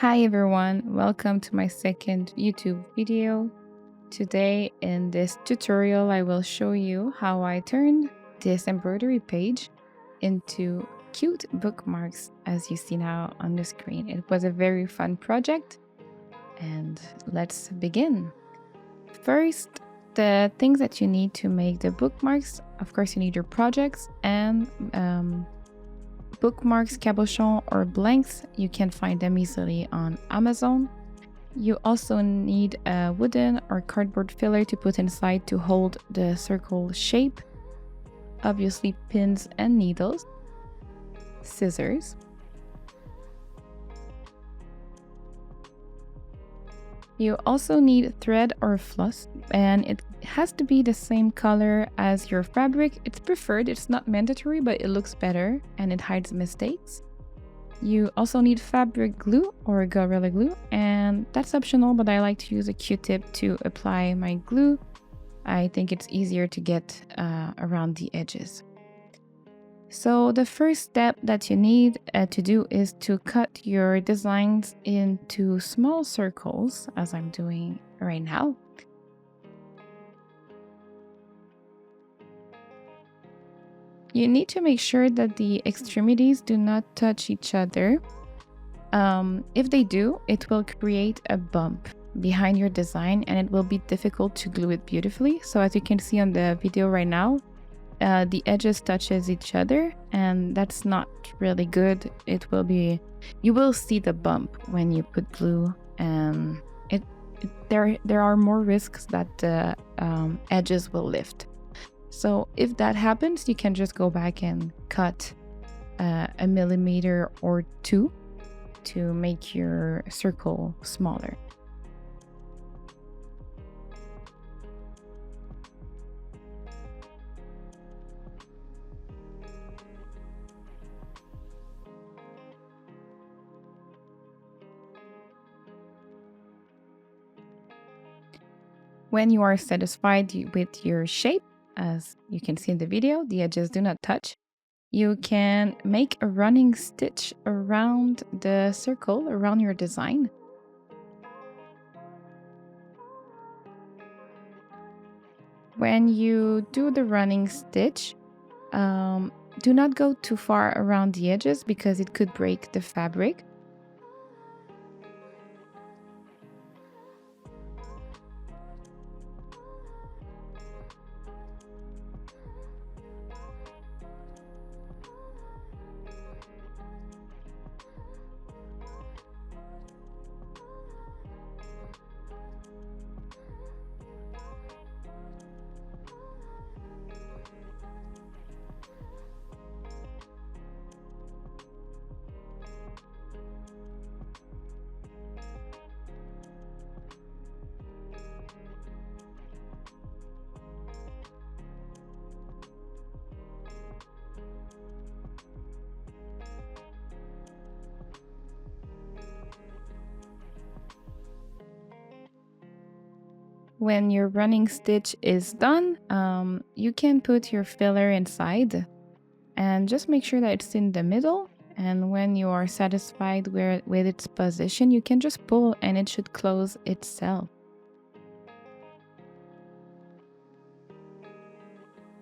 Hi everyone, welcome to my second YouTube video. Today in this tutorial I will show you how I turned this embroidery page into cute bookmarks as you see now on the screen. It was a very fun project and let's begin. First, the things that you need to make the bookmarks, of course you need your projects and bookmarks, cabochons, or blanks. You can find them easily on Amazon. You also need a wooden or cardboard filler to put inside to hold the circle shape. Obviously, pins and needles, scissors. You also need thread or floss, and it has to be the same color as your fabric. It's preferred, it's not mandatory, but it looks better and it hides mistakes. You also need fabric glue or Gorilla Glue, and that's optional, but I like to use a Q-tip to apply my glue. I think it's easier to get around the edges. So the first step that you need to do is to cut your designs into small circles, as I'm doing right now. You need to make sure that the extremities do not touch each other. If they do, it will create a bump behind your design and it will be difficult to glue it beautifully. So as you can see on the video right now, the edges touches each other and that's not really good. You will see the bump when you put glue, and there are more risks that the edges will lift. So if that happens, you can just go back and cut a millimeter or two to make your circle smaller. When you are satisfied with your shape, as you can see in the video, the edges do not touch. You can make a running stitch around the circle, around your design. When you do the running stitch, do not go too far around the edges because it could break the fabric. When your running stitch is done, you can put your filler inside and just make sure that it's in the middle. And when you are satisfied with its position, you can just pull and it should close itself.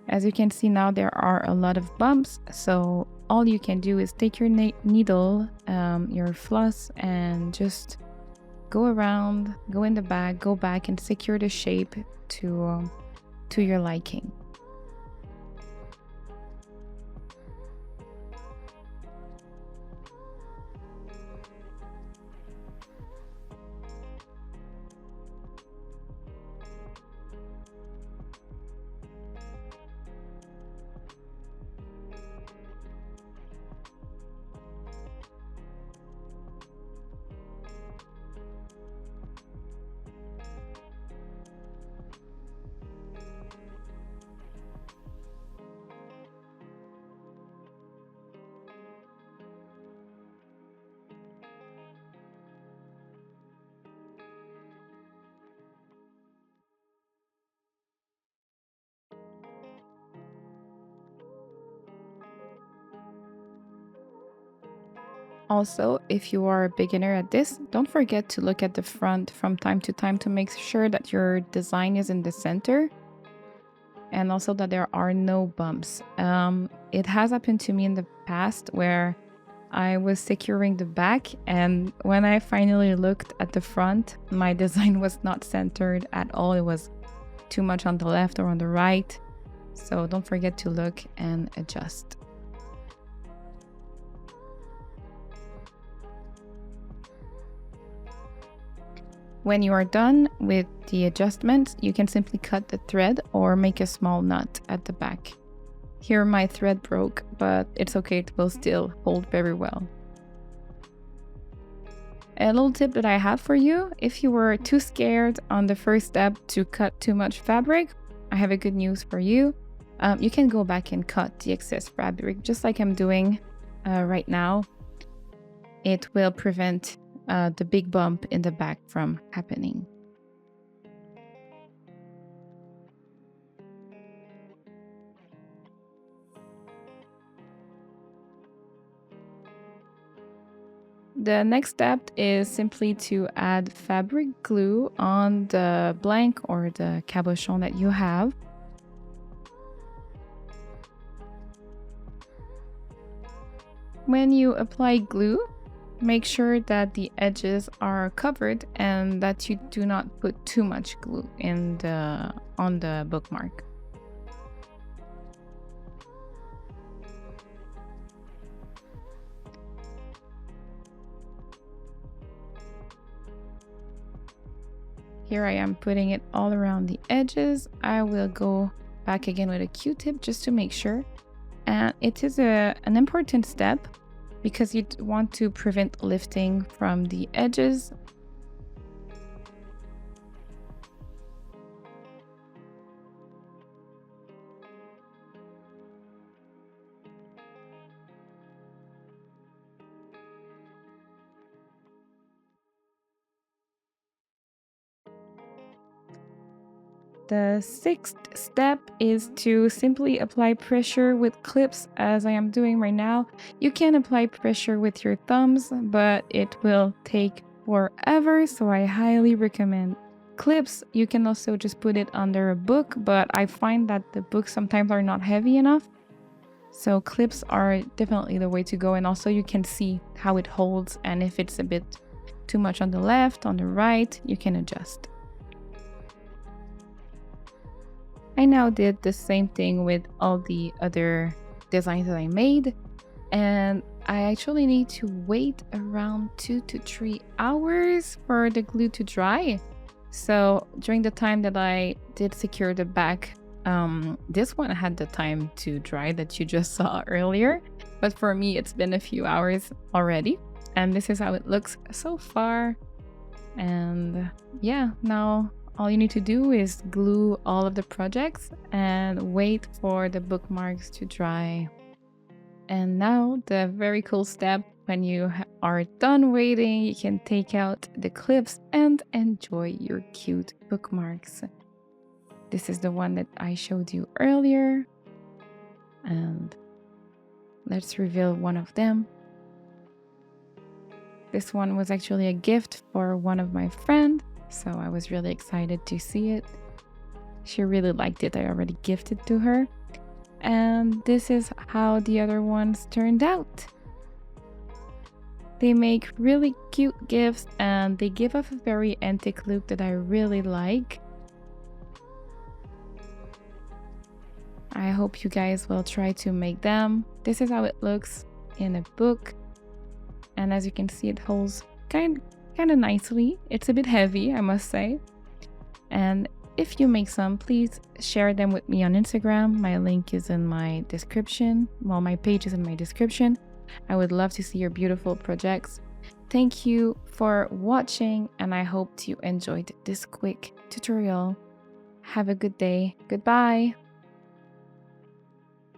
As you can see now, there are a lot of bumps, so all you can do is take your needle, your floss, and just go around, go in the back, go back and secure the shape to your liking. Also, if you are a beginner at this, don't forget to look at the front from time to time to make sure that your design is in the center and also that there are no bumps. It has happened to me in the past where I was securing the back, and when I finally looked at the front, my design was not centered at all. It was too much on the left or on the right. So don't forget to look and adjust. When you are done with the adjustments, you can simply cut the thread or make a small knot at the back. Here my thread broke, but it's okay, it will still hold very well. A little tip that I have for you, if you were too scared on the first step to cut too much fabric, I have a good news for you. You can go back and cut the excess fabric, just like I'm doing right now. It will prevent the big bump in the back from happening. The next step is simply to add fabric glue on the blank or the cabochon that you have. When you apply glue, make sure that the edges are covered and that you do not put too much glue on the bookmark. Here I am putting it all around the edges. I will go back again with a Q-tip just to make sure. And it is an important step because you want to prevent lifting from the edges. The sixth step is to simply apply pressure with clips as I am doing right now. You can apply pressure with your thumbs, but it will take forever, so I highly recommend clips. You can also just put it under a book, but I find that the books sometimes are not heavy enough. So clips are definitely the way to go, and also you can see how it holds, and if it's a bit too much on the left, on the right, you can adjust. I now did the same thing with all the other designs that I made, and I actually need to wait around 2 to 3 hours for the glue to dry. So during the time that I did secure the back, this one had the time to dry that you just saw earlier, but for me it's been a few hours already, and this is how it looks so far. And yeah, now all you need to do is glue all of the projects and wait for the bookmarks to dry. And now the very cool step, when you are done waiting, you can take out the clips and enjoy your cute bookmarks. This is the one that I showed you earlier. And let's reveal one of them. This one was actually a gift for one of my friends. So I was really excited to see it. She really liked it. I already gifted to her. And this is how the other ones turned out. They make really cute gifts and they give off a very antique look that I really like. I hope you guys will try to make them. This is how it looks in a book. And as you can see, it holds kind of nicely. It's a bit heavy, I must say. And if you make some, please share them with me on Instagram. My link is in my description. Well, my page is in my description. I would love to see your beautiful projects. Thank you for watching, and I hope you enjoyed this quick tutorial. Have a good day. Goodbye.